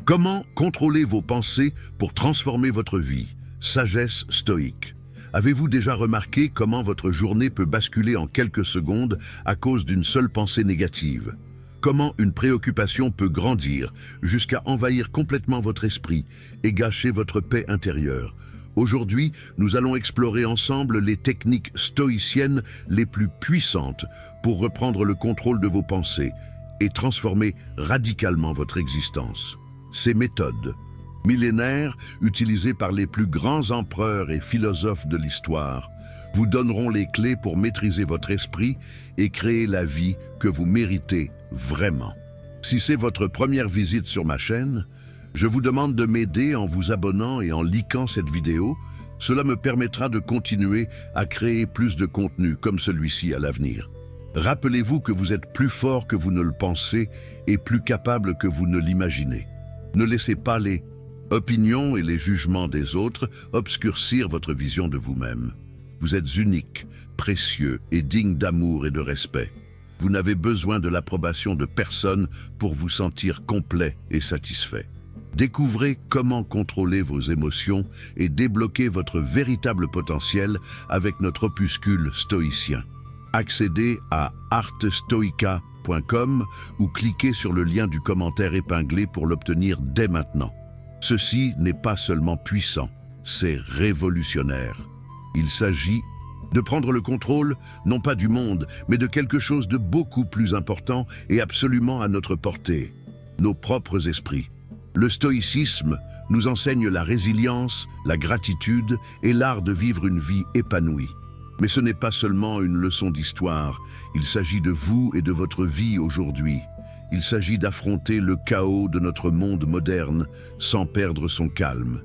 Comment contrôler vos pensées pour transformer votre vie? Sagesse stoïque. Avez-vous déjà remarqué comment votre journée peut basculer en quelques secondes à cause d'une seule pensée négative? Comment une préoccupation peut grandir jusqu'à envahir complètement votre esprit et gâcher votre paix intérieure? Aujourd'hui, nous allons explorer ensemble les techniques stoïciennes les plus puissantes pour reprendre le contrôle de vos pensées et transformer radicalement votre existence. Ces méthodes, millénaires, utilisées par les plus grands empereurs et philosophes de l'histoire, vous donneront les clés pour maîtriser votre esprit et créer la vie que vous méritez vraiment. Si c'est votre première visite sur ma chaîne, je vous demande de m'aider en vous abonnant et en likant cette vidéo. Cela me permettra de continuer à créer plus de contenu comme celui-ci à l'avenir. Rappelez-vous que vous êtes plus fort que vous ne le pensez et plus capable que vous ne l'imaginez. Ne laissez pas les opinions et les jugements des autres obscurcir votre vision de vous-même. Vous êtes unique, précieux et digne d'amour et de respect. Vous n'avez besoin de l'approbation de personne pour vous sentir complet et satisfait. Découvrez comment contrôler vos émotions et débloquer votre véritable potentiel avec notre opuscule stoïcien. Accédez à artstoica.com ou cliquez sur le lien du commentaire épinglé pour l'obtenir dès maintenant. Ceci n'est pas seulement puissant, c'est révolutionnaire. Il s'agit de prendre le contrôle, non pas du monde, mais de quelque chose de beaucoup plus important et absolument à notre portée, nos propres esprits. Le stoïcisme nous enseigne la résilience, la gratitude et l'art de vivre une vie épanouie. Mais ce n'est pas seulement une leçon d'histoire, il s'agit de vous et de votre vie aujourd'hui. Il s'agit d'affronter le chaos de notre monde moderne sans perdre son calme.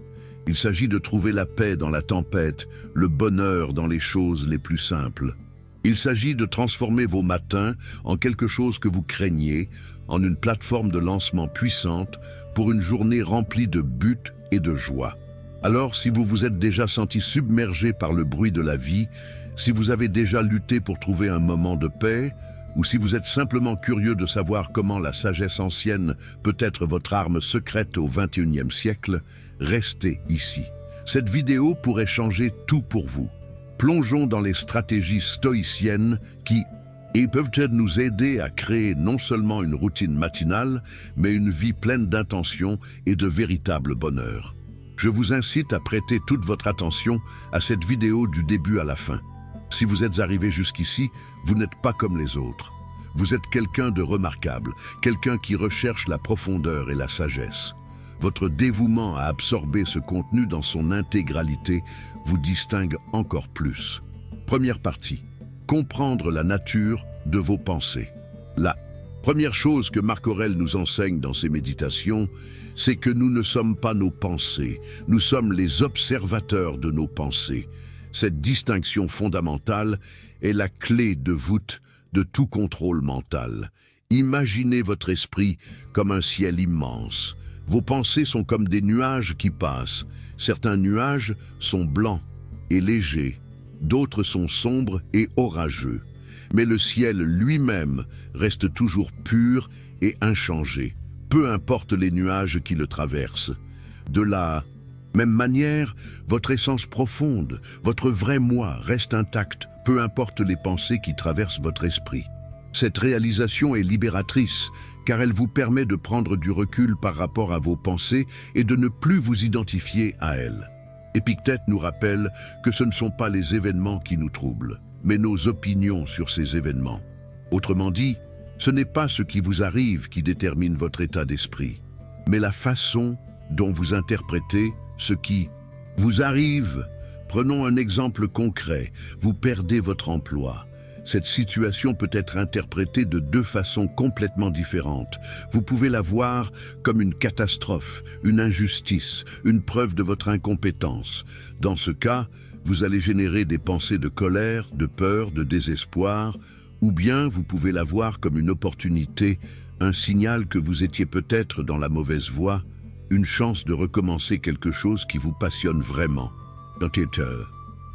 Il s'agit de trouver la paix dans la tempête, le bonheur dans les choses les plus simples. Il s'agit de transformer vos matins en quelque chose que vous craignez, en une plateforme de lancement puissante pour une journée remplie de buts et de joie. Alors, si vous vous êtes déjà senti submergé par le bruit de la vie, si vous avez déjà lutté pour trouver un moment de paix, ou si vous êtes simplement curieux de savoir comment la sagesse ancienne peut être votre arme secrète au XXIe siècle, restez ici. Cette vidéo pourrait changer tout pour vous. Plongeons dans les stratégies stoïciennes qui peuvent nous aider à créer non seulement une routine matinale, mais une vie pleine d'intention et de véritable bonheur. Je vous incite à prêter toute votre attention à cette vidéo du début à la fin. Si vous êtes arrivé jusqu'ici, vous n'êtes pas comme les autres. Vous êtes quelqu'un de remarquable, quelqu'un qui recherche la profondeur et la sagesse. Votre dévouement à absorber ce contenu dans son intégralité vous distingue encore plus. Première partie. Comprendre la nature de vos pensées. La première chose que Marc Aurèle nous enseigne dans ses méditations, c'est que nous ne sommes pas nos pensées, nous sommes les observateurs de nos pensées. Cette distinction fondamentale est la clé de voûte de tout contrôle mental. Imaginez votre esprit comme un ciel immense. Vos pensées sont comme des nuages qui passent. Certains nuages sont blancs et légers, d'autres sont sombres et orageux. Mais le ciel lui-même reste toujours pur et inchangé, peu importe les nuages qui le traversent. De la même manière, votre essence profonde, votre vrai moi reste intact, peu importe les pensées qui traversent votre esprit. Cette réalisation est libératrice, car elle vous permet de prendre du recul par rapport à vos pensées et de ne plus vous identifier à elles. Épictète nous rappelle que ce ne sont pas les événements qui nous troublent, mais nos opinions sur ces événements. Autrement dit, ce n'est pas ce qui vous arrive qui détermine votre état d'esprit, mais la façon dont vous interprétez ce qui vous arrive. Prenons un exemple concret. Vous perdez votre emploi. Cette situation peut être interprétée de deux façons complètement différentes. Vous pouvez la voir comme une catastrophe, une injustice, une preuve de votre incompétence. Dans ce cas, vous allez générer des pensées de colère, de peur, de désespoir, ou bien vous pouvez la voir comme une opportunité, un signal que vous étiez peut-être dans la mauvaise voie, une chance de recommencer quelque chose qui vous passionne vraiment. Dans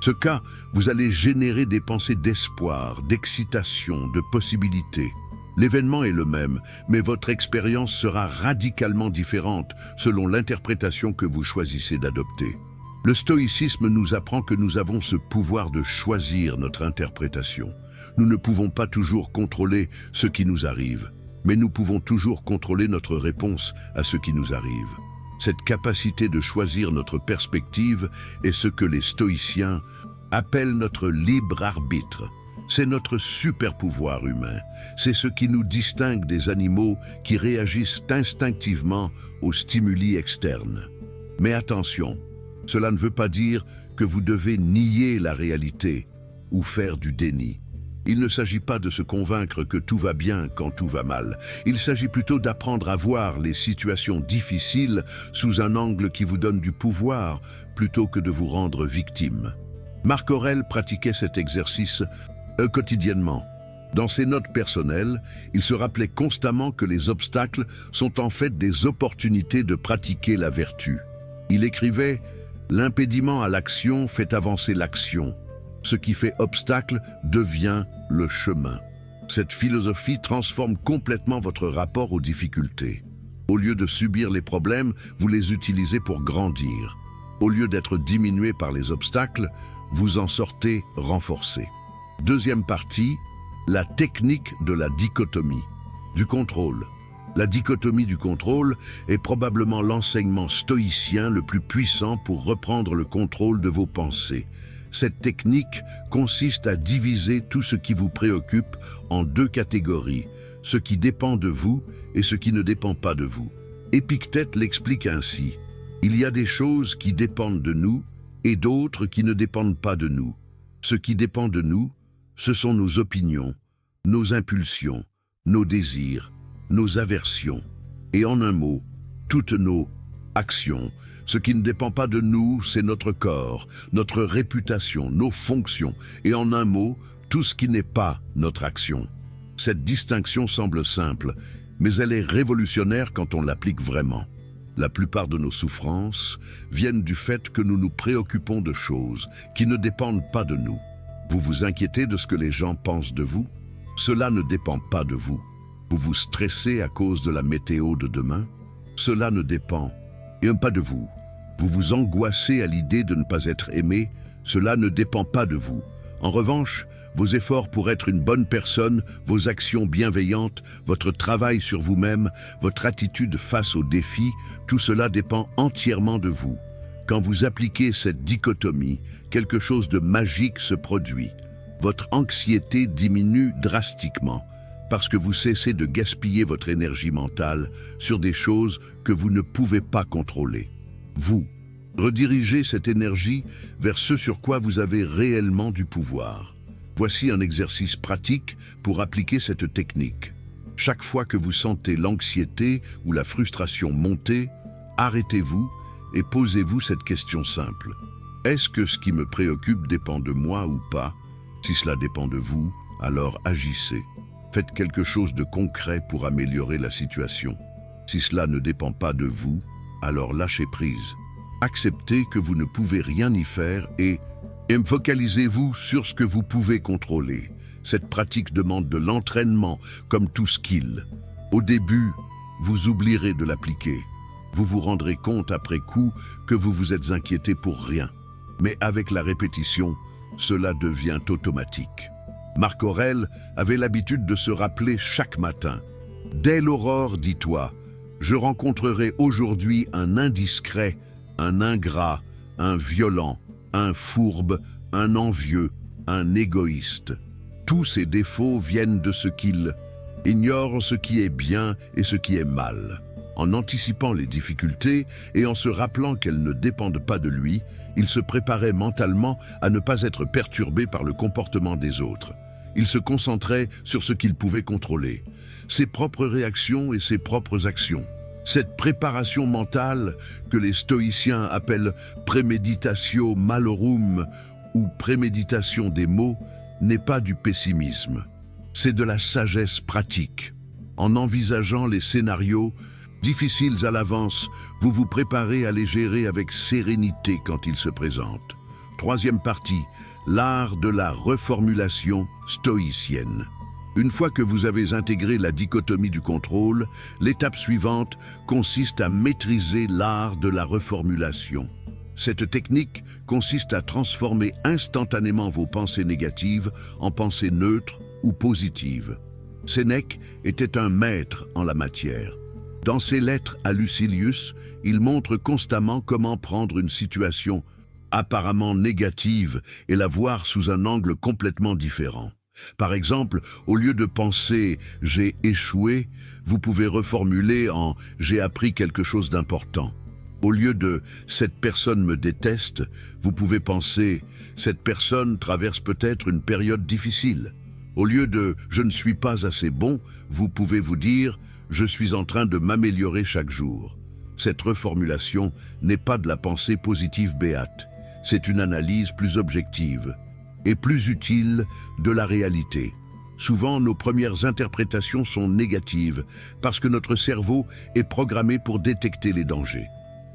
ce cas, vous allez générer des pensées d'espoir, d'excitation, de possibilités. L'événement est le même, mais votre expérience sera radicalement différente selon l'interprétation que vous choisissez d'adopter. Le stoïcisme nous apprend que nous avons ce pouvoir de choisir notre interprétation. Nous ne pouvons pas toujours contrôler ce qui nous arrive, mais nous pouvons toujours contrôler notre réponse à ce qui nous arrive. Cette capacité de choisir notre perspective est ce que les stoïciens appellent notre libre arbitre. C'est notre super pouvoir humain. C'est ce qui nous distingue des animaux qui réagissent instinctivement aux stimuli externes. Mais attention, cela ne veut pas dire que vous devez nier la réalité ou faire du déni. Il ne s'agit pas de se convaincre que tout va bien quand tout va mal. Il s'agit plutôt d'apprendre à voir les situations difficiles sous un angle qui vous donne du pouvoir plutôt que de vous rendre victime. Marc Aurèle pratiquait cet exercice quotidiennement. Dans ses notes personnelles, il se rappelait constamment que les obstacles sont en fait des opportunités de pratiquer la vertu. Il écrivait « L'impédiment à l'action fait avancer l'action. Ce qui fait obstacle devient le chemin. » Cette philosophie transforme complètement votre rapport aux difficultés. Au lieu de subir les problèmes, vous les utilisez pour grandir. Au lieu d'être diminué par les obstacles, vous en sortez renforcé. Deuxième partie, la technique de la dichotomie, du contrôle. La dichotomie du contrôle est probablement l'enseignement stoïcien le plus puissant pour reprendre le contrôle de vos pensées. Cette technique consiste à diviser tout ce qui vous préoccupe en deux catégories, ce qui dépend de vous et ce qui ne dépend pas de vous. Épictète l'explique ainsi. Il y a des choses qui dépendent de nous et d'autres qui ne dépendent pas de nous. Ce qui dépend de nous, ce sont nos opinions, nos impulsions, nos désirs, nos aversions, et en un mot, toutes nos actions. Ce qui ne dépend pas de nous, c'est notre corps, notre réputation, nos fonctions, et en un mot, tout ce qui n'est pas notre action. Cette distinction semble simple, mais elle est révolutionnaire quand on l'applique vraiment. La plupart de nos souffrances viennent du fait que nous nous préoccupons de choses qui ne dépendent pas de nous. Vous vous inquiétez de ce que les gens pensent de vous? Cela ne dépend pas de vous. Vous vous stressez à cause de la météo de demain? Cela ne dépend pas de vous. Vous vous angoissez à l'idée de ne pas être aimé? Cela ne dépend pas de vous. En revanche, vos efforts pour être une bonne personne, vos actions bienveillantes, votre travail sur vous-même, votre attitude face aux défis, tout cela dépend entièrement de vous. Quand vous appliquez cette dichotomie, quelque chose de magique se produit. Votre anxiété diminue drastiquement parce que vous cessez de gaspiller votre énergie mentale sur des choses que vous ne pouvez pas contrôler. Vous redirigez cette énergie vers ce sur quoi vous avez réellement du pouvoir. Voici un exercice pratique pour appliquer cette technique. Chaque fois que vous sentez l'anxiété ou la frustration monter, arrêtez-vous et posez-vous cette question simple. Est-ce que ce qui me préoccupe dépend de moi ou pas? Si cela dépend de vous, alors agissez. Faites quelque chose de concret pour améliorer la situation. Si cela ne dépend pas de vous, alors lâchez prise. Acceptez que vous ne pouvez rien y faire et focalisez-vous sur ce que vous pouvez contrôler. Cette pratique demande de l'entraînement, comme tout skill. Au début, vous oublierez de l'appliquer. Vous vous rendrez compte après coup que vous vous êtes inquiété pour rien. Mais avec la répétition, cela devient automatique. Marc Aurèle avait l'habitude de se rappeler chaque matin. Dès l'aurore, dis-toi, je rencontrerai aujourd'hui un indiscret, un ingrat, un violent, un fourbe, un envieux, un égoïste. Tous ces défauts viennent de ce qu'il ignore ce qui est bien et ce qui est mal. En anticipant les difficultés et en se rappelant qu'elles ne dépendent pas de lui, il se préparait mentalement à ne pas être perturbé par le comportement des autres. Il se concentrait sur ce qu'il pouvait contrôler, ses propres réactions et ses propres actions. Cette préparation mentale, que les stoïciens appellent préméditatio malorum ou préméditation des maux, n'est pas du pessimisme. C'est de la sagesse pratique. En envisageant les scénarios difficiles à l'avance, vous vous préparez à les gérer avec sérénité quand ils se présentent. Troisième partie, l'art de la reformulation stoïcienne. Une fois que vous avez intégré la dichotomie du contrôle, l'étape suivante consiste à maîtriser l'art de la reformulation. Cette technique consiste à transformer instantanément vos pensées négatives en pensées neutres ou positives. Sénèque était un maître en la matière. Dans ses lettres à Lucilius, il montre constamment comment prendre une situation apparemment négative et la voir sous un angle complètement différent. Par exemple, au lieu de penser « j'ai échoué », vous pouvez reformuler en « j'ai appris quelque chose d'important ». Au lieu de « cette personne me déteste », vous pouvez penser « cette personne traverse peut-être une période difficile ». Au lieu de « je ne suis pas assez bon », vous pouvez vous dire « je suis en train de m'améliorer chaque jour ». Cette reformulation n'est pas de la pensée positive béate, c'est une analyse plus objective et plus utile de la réalité. Souvent, nos premières interprétations sont négatives parce que notre cerveau est programmé pour détecter les dangers.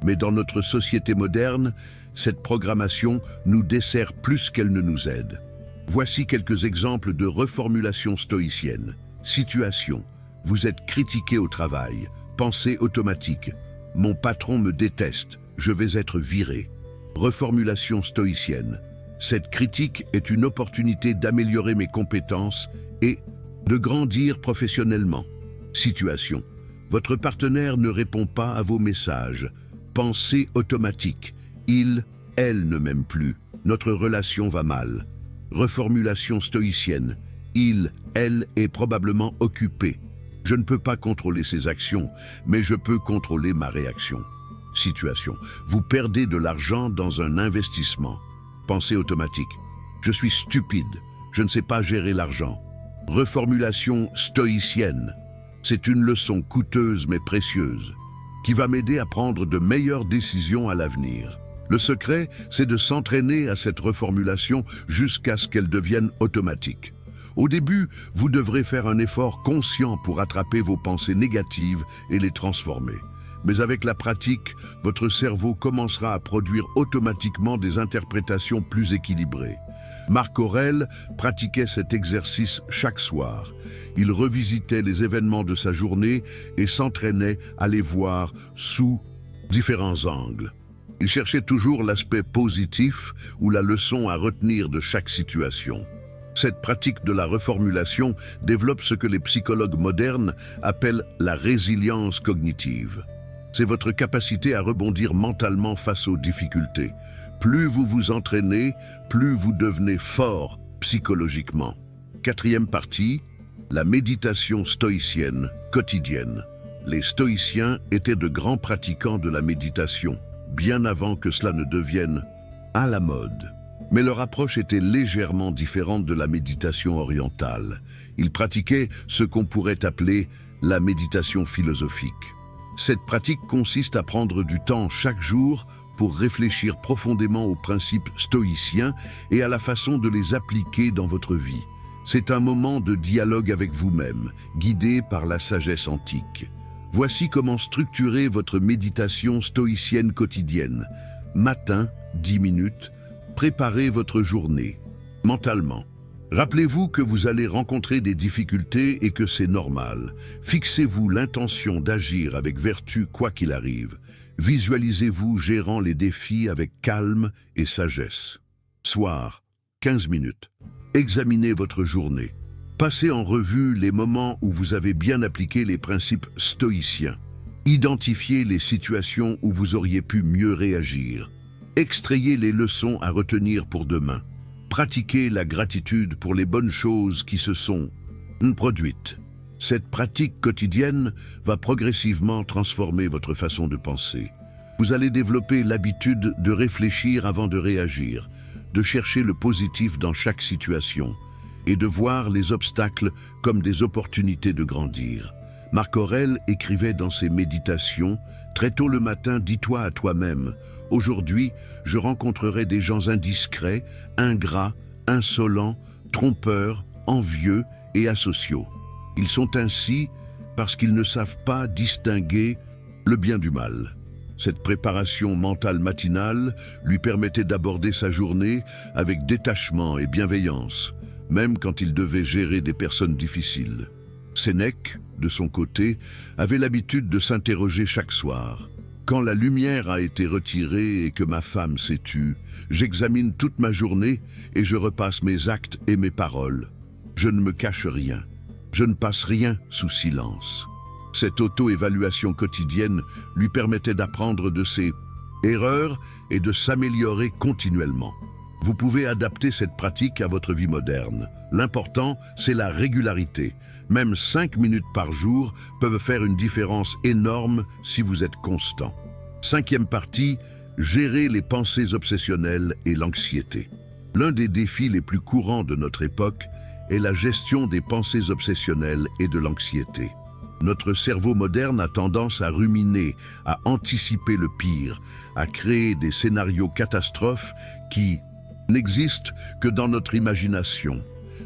Mais dans notre société moderne, cette programmation nous dessert plus qu'elle ne nous aide. Voici quelques exemples de reformulation stoïcienne. Situation. Vous êtes critiqué au travail. Pensée automatique. Mon patron me déteste. Je vais être viré. Reformulation stoïcienne. Cette critique est une opportunité d'améliorer mes compétences et de grandir professionnellement. Situation. Votre partenaire ne répond pas à vos messages. Pensée automatique. Il, elle ne m'aime plus. Notre relation va mal. Reformulation stoïcienne. Il, elle est probablement occupé. Je ne peux pas contrôler ses actions, mais je peux contrôler ma réaction. Situation. Vous perdez de l'argent dans un investissement. Pensée automatique. Je suis stupide. Je ne sais pas gérer l'argent. Reformulation stoïcienne. C'est une leçon coûteuse mais précieuse, qui va m'aider à prendre de meilleures décisions à l'avenir. Le secret, c'est de s'entraîner à cette reformulation jusqu'à ce qu'elle devienne automatique. Au début, vous devrez faire un effort conscient pour attraper vos pensées négatives et les transformer. Mais avec la pratique, votre cerveau commencera à produire automatiquement des interprétations plus équilibrées. Marc Aurèle pratiquait cet exercice chaque soir. Il revisitait les événements de sa journée et s'entraînait à les voir sous différents angles. Il cherchait toujours l'aspect positif ou la leçon à retenir de chaque situation. Cette pratique de la reformulation développe ce que les psychologues modernes appellent la résilience cognitive. C'est votre capacité à rebondir mentalement face aux difficultés. Plus vous vous entraînez, plus vous devenez fort psychologiquement. Quatrième partie, la méditation stoïcienne quotidienne. Les stoïciens étaient de grands pratiquants de la méditation, bien avant que cela ne devienne à la mode. Mais leur approche était légèrement différente de la méditation orientale. Ils pratiquaient ce qu'on pourrait appeler la méditation philosophique. Cette pratique consiste à prendre du temps chaque jour pour réfléchir profondément aux principes stoïciens et à la façon de les appliquer dans votre vie. C'est un moment de dialogue avec vous-même, guidé par la sagesse antique. Voici comment structurer votre méditation stoïcienne quotidienne. Matin, 10 minutes, préparez votre journée. Mentalement. Rappelez-vous que vous allez rencontrer des difficultés et que c'est normal. Fixez-vous l'intention d'agir avec vertu quoi qu'il arrive. Visualisez-vous gérant les défis avec calme et sagesse. Soir, 15 minutes. Examinez votre journée. Passez en revue les moments où vous avez bien appliqué les principes stoïciens. Identifiez les situations où vous auriez pu mieux réagir. Extrayez les leçons à retenir pour demain. Pratiquez la gratitude pour les bonnes choses qui se sont produites. Cette pratique quotidienne va progressivement transformer votre façon de penser. Vous allez développer l'habitude de réfléchir avant de réagir, de chercher le positif dans chaque situation et de voir les obstacles comme des opportunités de grandir. Marc Aurèle écrivait dans ses méditations « Très tôt le matin, dis-toi à toi-même « Aujourd'hui, je rencontrerai des gens indiscrets, ingrats, insolents, trompeurs, envieux et asociaux. Ils sont ainsi parce qu'ils ne savent pas distinguer le bien du mal. » Cette préparation mentale matinale lui permettait d'aborder sa journée avec détachement et bienveillance, même quand il devait gérer des personnes difficiles. Sénèque, de son côté, avait l'habitude de s'interroger chaque soir. Quand la lumière a été retirée et que ma femme s'est tue, j'examine toute ma journée et je repasse mes actes et mes paroles. Je ne me cache rien. Je ne passe rien sous silence. Cette auto-évaluation quotidienne lui permettait d'apprendre de ses erreurs et de s'améliorer continuellement. Vous pouvez adapter cette pratique à votre vie moderne. L'important, c'est la régularité. Même 5 minutes par jour peuvent faire une différence énorme si vous êtes constant. 5e partie, gérer les pensées obsessionnelles et l'anxiété. L'un des défis les plus courants de notre époque est la gestion des pensées obsessionnelles et de l'anxiété. Notre cerveau moderne a tendance à ruminer, à anticiper le pire, à créer des scénarios catastrophes qui n'existent que dans notre imagination.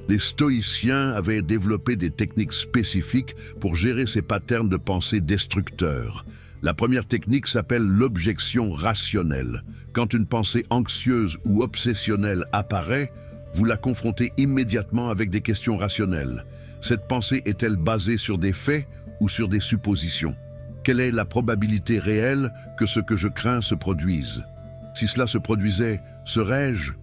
Les stoïciens avaient développé des techniques spécifiques pour gérer ces patterns de pensée destructeurs. La première technique s'appelle l'objection rationnelle. Quand une pensée anxieuse ou obsessionnelle apparaît, vous la confrontez immédiatement avec des questions rationnelles. Cette pensée est-elle basée sur des faits ou sur des suppositions? Quelle est la probabilité réelle que ce que je crains se produise? Si cela se produisait, serais-je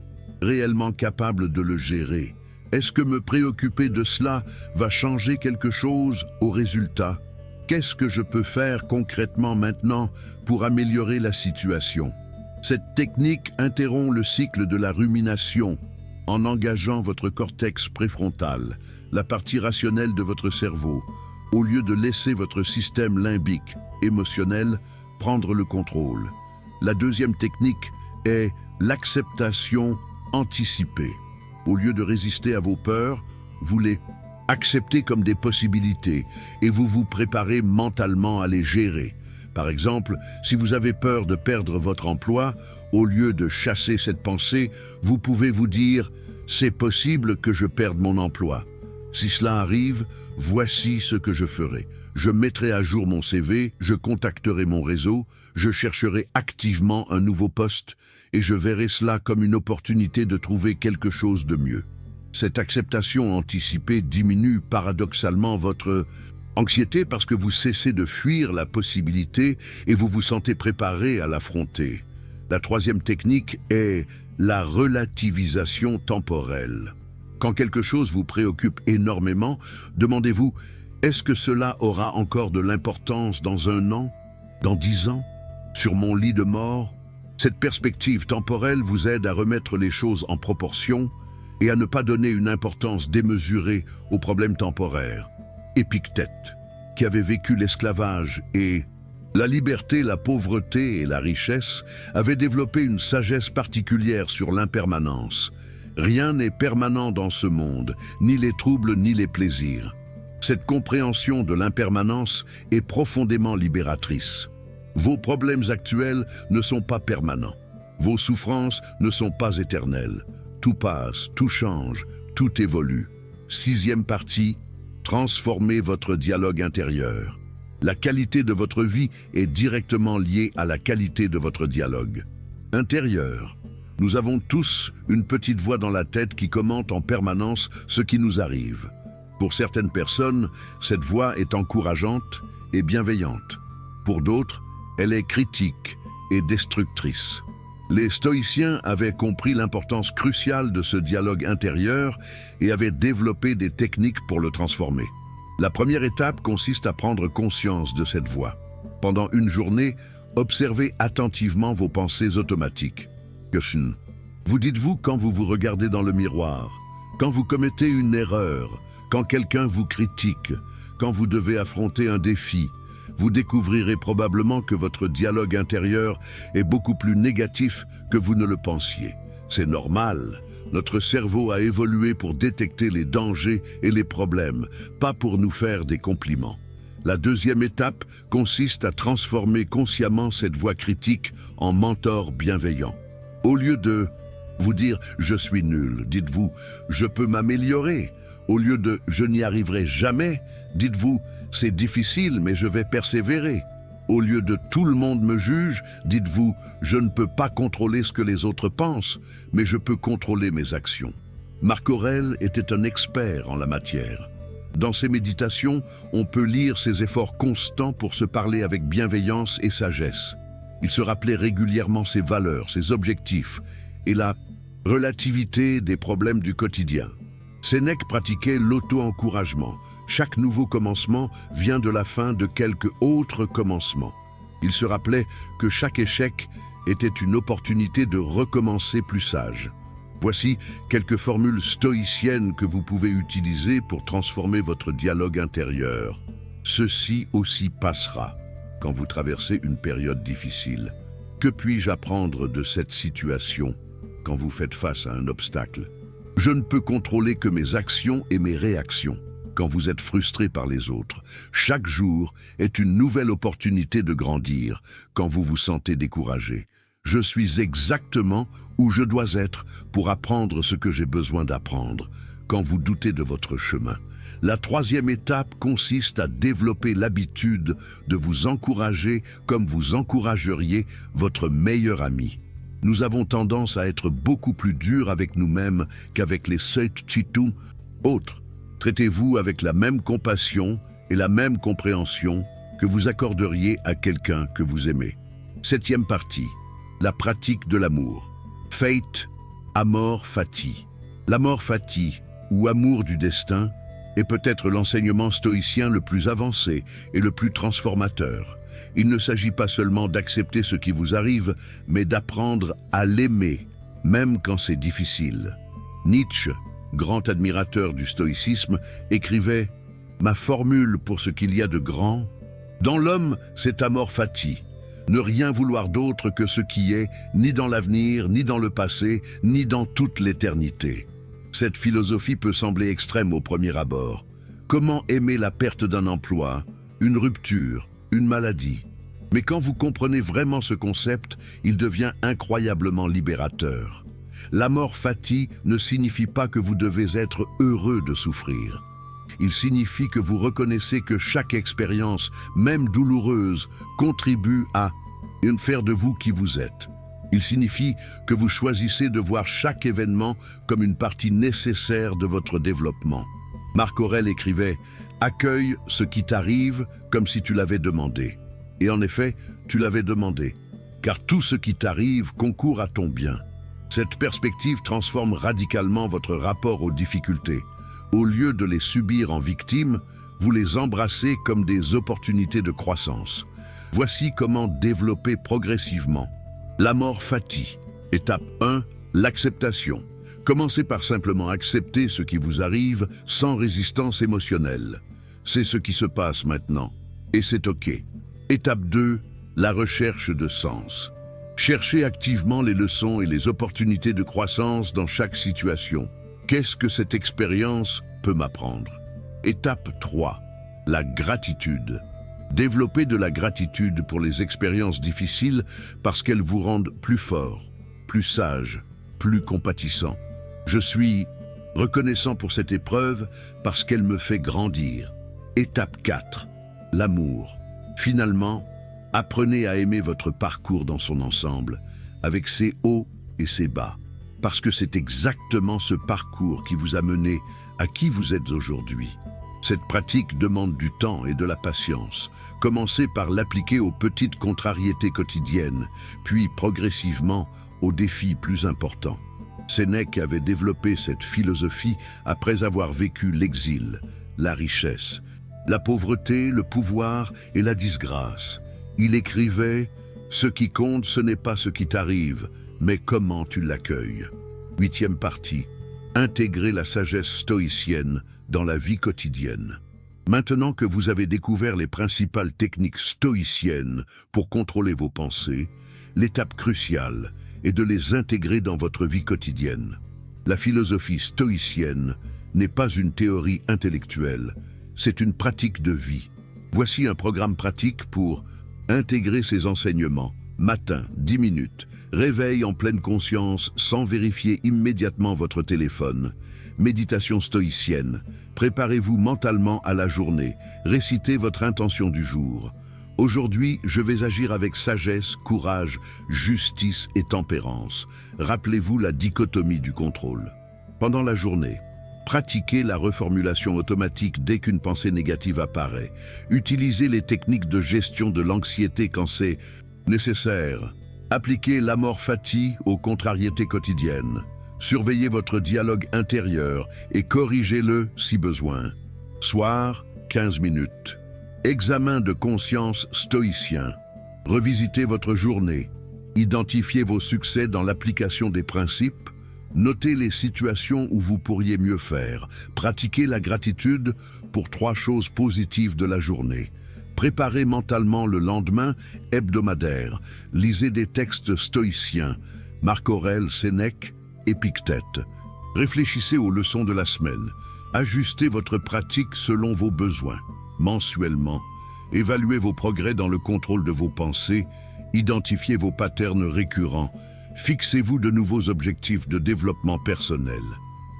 réellement capable de le gérer? Est-ce que me préoccuper de cela va changer quelque chose au résultat? Qu'est-ce que je peux faire concrètement maintenant pour améliorer la situation? Cette technique interrompt le cycle de la rumination en engageant votre cortex préfrontal, la partie rationnelle de votre cerveau, au lieu de laisser votre système limbique, émotionnel, prendre le contrôle. La deuxième technique est l'acceptation anticipée. Au lieu de résister à vos peurs, vous les acceptez comme des possibilités et vous vous préparez mentalement à les gérer. Par exemple, si vous avez peur de perdre votre emploi, au lieu de chasser cette pensée, vous pouvez vous dire « c'est possible que je perde mon emploi ». Si cela arrive, voici ce que je ferai. Je mettrai à jour mon CV, je contacterai mon réseau, je chercherai activement un nouveau poste et je verrai cela comme une opportunité de trouver quelque chose de mieux. Cette acceptation anticipée diminue paradoxalement votre anxiété parce que vous cessez de fuir la possibilité et vous vous sentez préparé à l'affronter. La troisième technique est la relativisation temporelle. Quand quelque chose vous préoccupe énormément, demandez-vous, est-ce que cela aura encore de l'importance dans 1 an, dans 10 ans, sur mon lit de mort? Cette perspective temporelle vous aide à remettre les choses en proportion et à ne pas donner une importance démesurée aux problèmes temporaires. Épictète, qui avait vécu l'esclavage et la liberté, la pauvreté et la richesse, avait développé une sagesse particulière sur l'impermanence. Rien n'est permanent dans ce monde, ni les troubles ni les plaisirs. Cette compréhension de l'impermanence est profondément libératrice. Vos problèmes actuels ne sont pas permanents. Vos souffrances ne sont pas éternelles. Tout passe, tout change, tout évolue. 6e partie, transformez votre dialogue intérieur. La qualité de votre vie est directement liée à la qualité de votre dialogue intérieur. Nous avons tous une petite voix dans la tête qui commente en permanence ce qui nous arrive. Pour certaines personnes, cette voix est encourageante et bienveillante. Pour d'autres, elle est critique et destructrice. Les stoïciens avaient compris l'importance cruciale de ce dialogue intérieur et avaient développé des techniques pour le transformer. La première étape consiste à prendre conscience de cette voix. Pendant une journée, observez attentivement vos pensées automatiques. Vous dites-vous quand vous vous regardez dans le miroir, quand vous commettez une erreur, quand quelqu'un vous critique, quand vous devez affronter un défi, vous découvrirez probablement que votre dialogue intérieur est beaucoup plus négatif que vous ne le pensiez. C'est normal. Notre cerveau a évolué pour détecter les dangers et les problèmes, pas pour nous faire des compliments. La deuxième étape consiste à transformer consciemment cette voix critique en mentor bienveillant. Au lieu de vous dire « je suis nul », dites-vous « je peux m'améliorer ». Au lieu de « je n'y arriverai jamais », dites-vous « c'est difficile mais je vais persévérer ». Au lieu de « tout le monde me juge », dites-vous « je ne peux pas contrôler ce que les autres pensent, mais je peux contrôler mes actions ». Marc Aurèle était un expert en la matière. Dans ses méditations, on peut lire ses efforts constants pour se parler avec bienveillance et sagesse. Il se rappelait régulièrement ses valeurs, ses objectifs et la relativité des problèmes du quotidien. Sénèque pratiquait l'auto-encouragement. Chaque nouveau commencement vient de la fin de quelque autre commencement. Il se rappelait que chaque échec était une opportunité de recommencer plus sage. Voici quelques formules stoïciennes que vous pouvez utiliser pour transformer votre dialogue intérieur. Ceci aussi passera quand vous traversez une période difficile. Que puis-je apprendre de cette situation quand vous faites face à un obstacle? Je ne peux contrôler que mes actions et mes réactions. Quand vous êtes frustré par les autres, chaque jour est une nouvelle opportunité de grandir. Quand vous vous sentez découragé, je suis exactement où je dois être pour apprendre ce que j'ai besoin d'apprendre. Quand vous doutez de votre chemin, la troisième étape consiste à développer l'habitude de vous encourager comme vous encourageriez votre meilleur ami. Nous avons tendance à être beaucoup plus durs avec nous-mêmes qu'avec les Seitchitu autres. Traitez-vous avec la même compassion et la même compréhension que vous accorderiez à quelqu'un que vous aimez. Septième partie, la pratique de l'amour. Fate, amor fati. L'amor fati, ou amour du destin, est peut-être l'enseignement stoïcien le plus avancé et le plus transformateur. Il ne s'agit pas seulement d'accepter ce qui vous arrive, mais d'apprendre à l'aimer, même quand c'est difficile. Nietzsche, grand admirateur du stoïcisme, écrivait « Ma formule pour ce qu'il y a de grand, dans l'homme, c'est amor fati, ne rien vouloir d'autre que ce qui est, ni dans l'avenir, ni dans le passé, ni dans toute l'éternité. » Cette philosophie peut sembler extrême au premier abord. Comment aimer la perte d'un emploi, une rupture, une maladie? Mais quand vous comprenez vraiment ce concept, il devient incroyablement libérateur. L'amor fati ne signifie pas que vous devez être heureux de souffrir. Il signifie que vous reconnaissez que chaque expérience, même douloureuse, contribue à faire de vous qui vous êtes. Il signifie que vous choisissez de voir chaque événement comme une partie nécessaire de votre développement. Marc Aurèle écrivait « Accueille ce qui t'arrive comme si tu l'avais demandé ». Et en effet, tu l'avais demandé, car tout ce qui t'arrive concourt à ton bien. Cette perspective transforme radicalement votre rapport aux difficultés. Au lieu de les subir en victimes, vous les embrassez comme des opportunités de croissance. Voici comment développer progressivement. L'amor fati. Étape 1, l'acceptation. Commencez par simplement accepter ce qui vous arrive sans résistance émotionnelle. C'est ce qui se passe maintenant, et c'est OK. Étape 2, la recherche de sens. Cherchez activement les leçons et les opportunités de croissance dans chaque situation. Qu'est-ce que cette expérience peut m'apprendre? Étape 3, la gratitude. Développez de la gratitude pour les expériences difficiles parce qu'elles vous rendent plus fort, plus sage, plus compatissant. Je suis reconnaissant pour cette épreuve parce qu'elle me fait grandir. Étape 4, l'amour. Finalement, apprenez à aimer votre parcours dans son ensemble, avec ses hauts et ses bas, parce que c'est exactement ce parcours qui vous a mené à qui vous êtes aujourd'hui. Cette pratique demande du temps et de la patience. Commencez par l'appliquer aux petites contrariétés quotidiennes, puis progressivement aux défis plus importants. Sénèque avait développé cette philosophie après avoir vécu l'exil, la richesse, la pauvreté, le pouvoir et la disgrâce. Il écrivait « Ce qui compte, ce n'est pas ce qui t'arrive, mais comment tu l'accueilles ». Huitième partie. Intégrer la sagesse stoïcienne dans la vie quotidienne. Maintenant que vous avez découvert les principales techniques stoïciennes pour contrôler vos pensées, l'étape cruciale est de les intégrer dans votre vie quotidienne. La philosophie stoïcienne n'est pas une théorie intellectuelle, c'est une pratique de vie. Voici un programme pratique pour intégrer ces enseignements. Matin, 10 minutes. Réveil en pleine conscience sans vérifier immédiatement votre téléphone. Méditation stoïcienne. Préparez-vous mentalement à la journée. Récitez votre intention du jour. Aujourd'hui, je vais agir avec sagesse, courage, justice et tempérance. Rappelez-vous la dichotomie du contrôle. Pendant la journée, pratiquez la reformulation automatique dès qu'une pensée négative apparaît. Utilisez les techniques de gestion de l'anxiété quand c'est nécessaire. Appliquez l'amor fati aux contrariétés quotidiennes. Surveillez votre dialogue intérieur et corrigez-le si besoin. Soir, 15 minutes. Examen de conscience stoïcien. Revisitez votre journée. Identifiez vos succès dans l'application des principes. Notez les situations où vous pourriez mieux faire. Pratiquez la gratitude pour 3 choses positives de la journée. Préparez mentalement le lendemain hebdomadaire. Lisez des textes stoïciens, Marc Aurèle, Sénèque, Épictète. Réfléchissez aux leçons de la semaine. Ajustez votre pratique selon vos besoins. Mensuellement, évaluez vos progrès dans le contrôle de vos pensées. Identifiez vos patterns récurrents. Fixez-vous de nouveaux objectifs de développement personnel.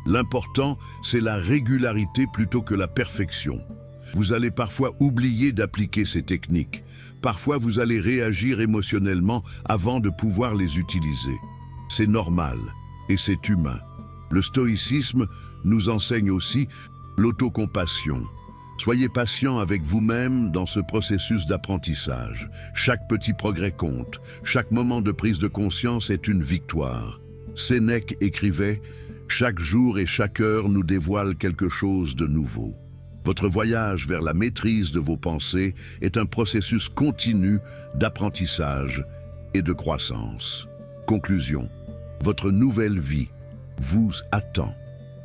L'important, c'est la régularité plutôt que la perfection. Vous allez parfois oublier d'appliquer ces techniques. Parfois, vous allez réagir émotionnellement avant de pouvoir les utiliser. C'est normal et c'est humain. Le stoïcisme nous enseigne aussi l'autocompassion. Soyez patient avec vous-même dans ce processus d'apprentissage. Chaque petit progrès compte. Chaque moment de prise de conscience est une victoire. Sénèque écrivait « Chaque jour et chaque heure nous dévoile quelque chose de nouveau ». Votre voyage vers la maîtrise de vos pensées est un processus continu d'apprentissage et de croissance. Conclusion. Votre nouvelle vie vous attend.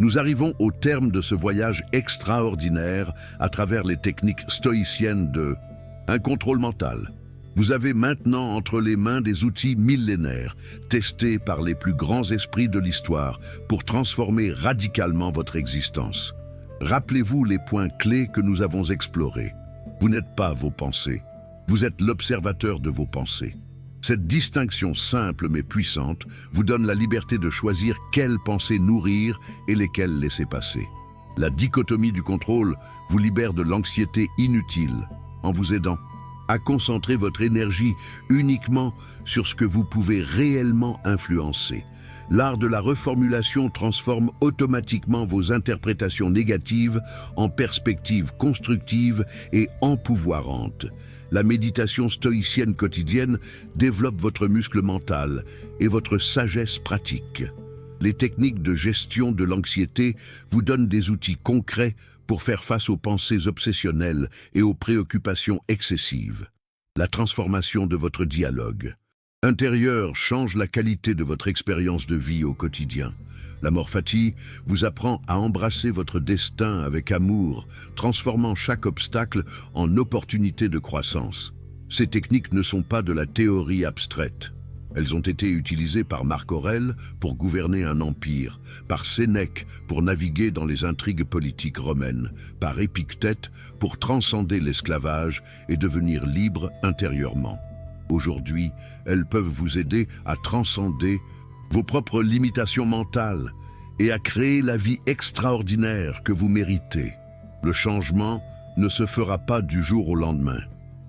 Nous arrivons au terme de ce voyage extraordinaire à travers les techniques stoïciennes de un contrôle mental. Vous avez maintenant entre les mains des outils millénaires, testés par les plus grands esprits de l'histoire, pour transformer radicalement votre existence. Rappelez-vous les points clés que nous avons explorés. Vous n'êtes pas vos pensées, vous êtes l'observateur de vos pensées. Cette distinction simple mais puissante vous donne la liberté de choisir quelles pensées nourrir et lesquelles laisser passer. La dichotomie du contrôle vous libère de l'anxiété inutile en vous aidant à concentrer votre énergie uniquement sur ce que vous pouvez réellement influencer. L'art de la reformulation transforme automatiquement vos interprétations négatives en perspectives constructives et empouvoirantes. La méditation stoïcienne quotidienne développe votre muscle mental et votre sagesse pratique. Les techniques de gestion de l'anxiété vous donnent des outils concrets pour faire face aux pensées obsessionnelles et aux préoccupations excessives. La transformation de votre dialogue intérieur change la qualité de votre expérience de vie au quotidien. L'amor fati vous apprend à embrasser votre destin avec amour, transformant chaque obstacle en opportunité de croissance. Ces techniques ne sont pas de la théorie abstraite. Elles ont été utilisées par Marc Aurèle pour gouverner un empire, par Sénèque pour naviguer dans les intrigues politiques romaines, par Épictète pour transcender l'esclavage et devenir libre intérieurement. Aujourd'hui, elles peuvent vous aider à transcender vos propres limitations mentales et à créer la vie extraordinaire que vous méritez. Le changement ne se fera pas du jour au lendemain.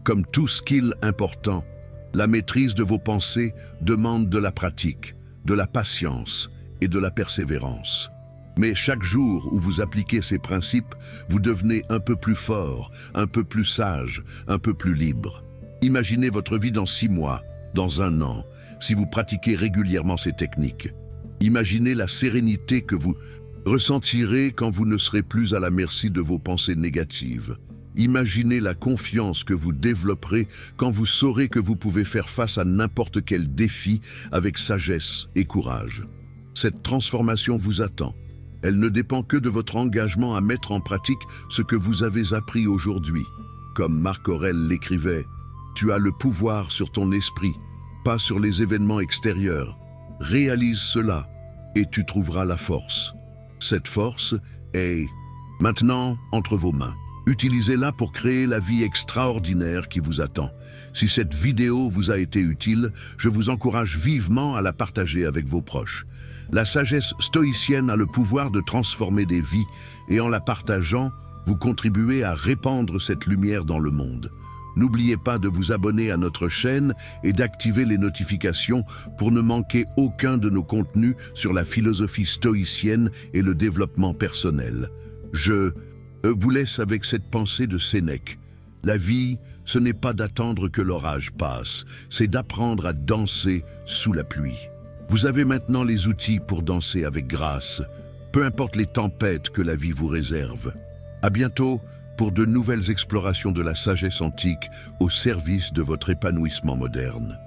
Comme tout skill important, la maîtrise de vos pensées demande de la pratique, de la patience et de la persévérance. Mais chaque jour où vous appliquez ces principes, vous devenez un peu plus fort, un peu plus sage, un peu plus libre. Imaginez votre vie dans 6 mois, dans 1 an, si vous pratiquez régulièrement ces techniques. Imaginez la sérénité que vous ressentirez quand vous ne serez plus à la merci de vos pensées négatives. Imaginez la confiance que vous développerez quand vous saurez que vous pouvez faire face à n'importe quel défi avec sagesse et courage. Cette transformation vous attend. Elle ne dépend que de votre engagement à mettre en pratique ce que vous avez appris aujourd'hui. Comme Marc Aurèle l'écrivait, « Tu as le pouvoir sur ton esprit, pas sur les événements extérieurs. Réalise cela et tu trouveras la force. » Cette force est maintenant entre vos mains. Utilisez-la pour créer la vie extraordinaire qui vous attend. Si cette vidéo vous a été utile, je vous encourage vivement à la partager avec vos proches. La sagesse stoïcienne a le pouvoir de transformer des vies et en la partageant, vous contribuez à répandre cette lumière dans le monde. N'oubliez pas de vous abonner à notre chaîne et d'activer les notifications pour ne manquer aucun de nos contenus sur la philosophie stoïcienne et le développement personnel. Je vous laisse avec cette pensée de Sénèque. La vie, ce n'est pas d'attendre que l'orage passe, c'est d'apprendre à danser sous la pluie. Vous avez maintenant les outils pour danser avec grâce, peu importe les tempêtes que la vie vous réserve. À bientôt pour de nouvelles explorations de la sagesse antique au service de votre épanouissement moderne.